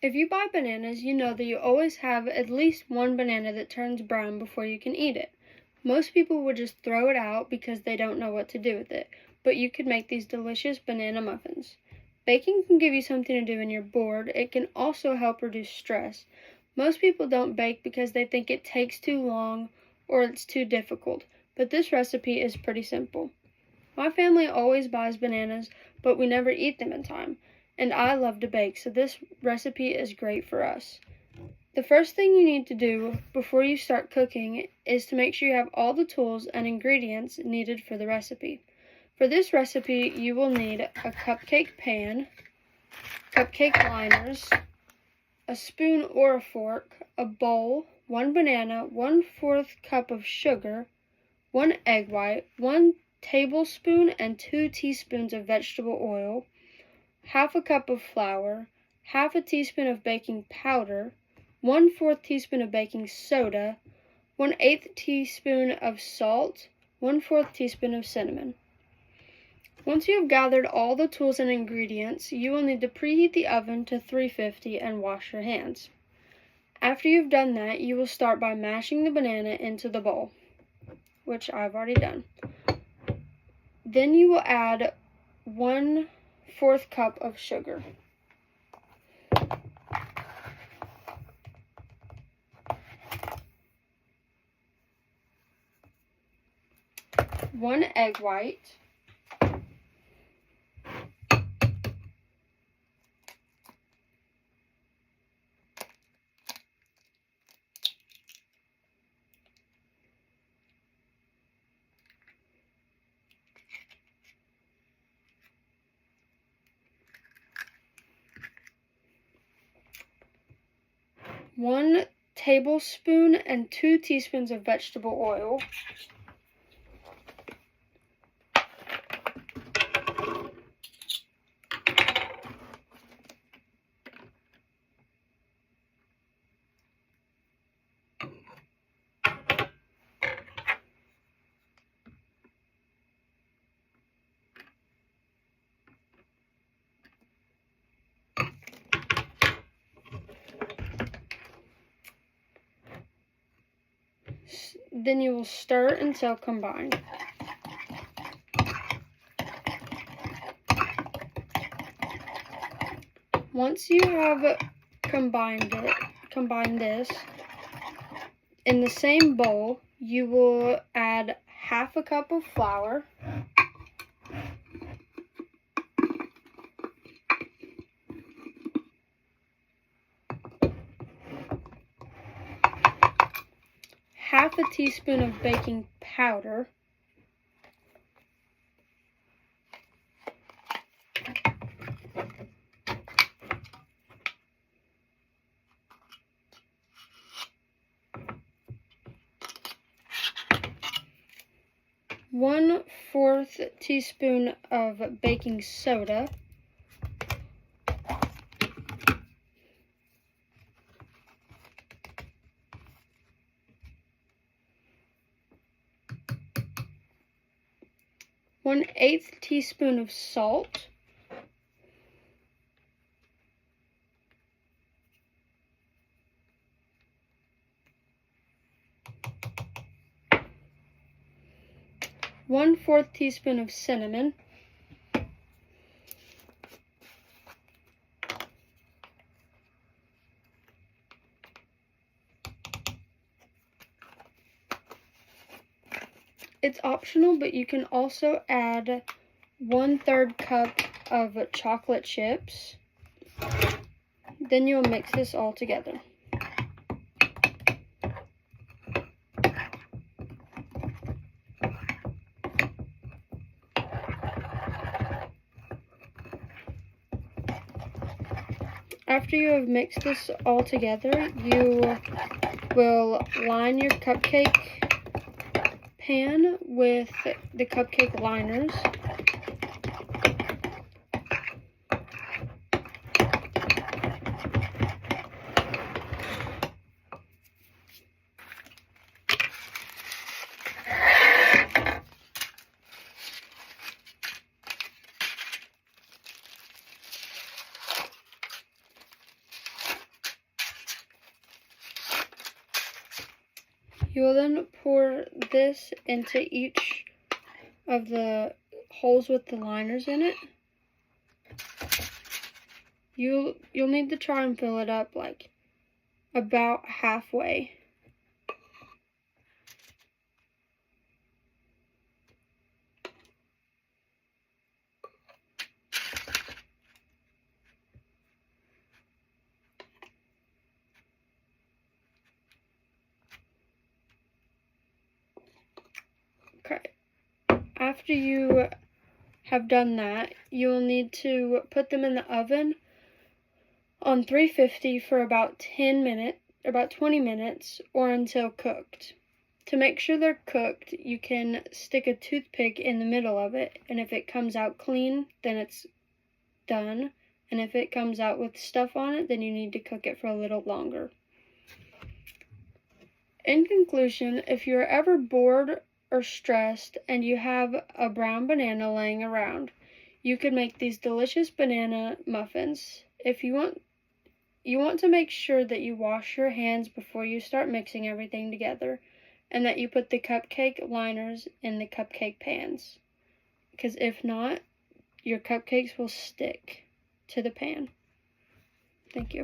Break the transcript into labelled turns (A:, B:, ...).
A: If you buy bananas, you know that you always have at least one banana that turns brown before you can eat it. Most people would just throw it out because they don't know what to do with it, but you could make these delicious banana muffins. Baking can give you something to do when you're bored. It can also help reduce stress. Most people don't bake because they think it takes too long or it's too difficult, but this recipe is pretty simple. My family always buys bananas, but we never eat them in time, and I love to bake, so this recipe is great for us. The first thing you need to do before you start cooking is to make sure you have all the tools and ingredients needed for the recipe. For this recipe, you will need a cupcake pan, cupcake liners, a spoon or a fork, a bowl, 1 banana, 1/4 cup of sugar, 1 egg white, 1 tablespoon and 2 teaspoons of vegetable oil, half a cup of flour, half a teaspoon of baking powder, 1/4 teaspoon of baking soda, 1/8 teaspoon of salt, 1/4 teaspoon of cinnamon. Once you have gathered all the tools and ingredients, you will need to preheat the oven to 350 and wash your hands. After you've done that, you will start by mashing the banana into the bowl, which I've already done. Then you will add 1/4 cup of sugar. One egg white, one tablespoon and 2 teaspoons of vegetable oil, then you will stir until combined. Once you have combined this, in the same bowl, you will add half a cup of flour, half a teaspoon of baking powder, one-fourth teaspoon of baking soda, one-eighth teaspoon of salt, one-fourth teaspoon of cinnamon, it's optional, but you can also add 1/3 cup of chocolate chips. Then you'll mix this all together. After you have mixed this all together, you will line your cupcake pan with the cupcake liners. You will then pour this into each of the holes with the liners in it. You'll need to try and fill it up like about halfway. Okay. After you have done that, you will need to put them in the oven on 350 for about 20 minutes, or until cooked. To make sure they're cooked, you can stick a toothpick in the middle of it, and if it comes out clean, then it's done. And if it comes out with stuff on it, then you need to cook it for a little longer. In conclusion, if you're ever bored or stressed and you have a brown banana laying around, you could make these delicious banana muffins. If you want to make sure that you wash your hands before you start mixing everything together, and that you put the cupcake liners in the cupcake pans, because if not, your cupcakes will stick to the pan. Thank you.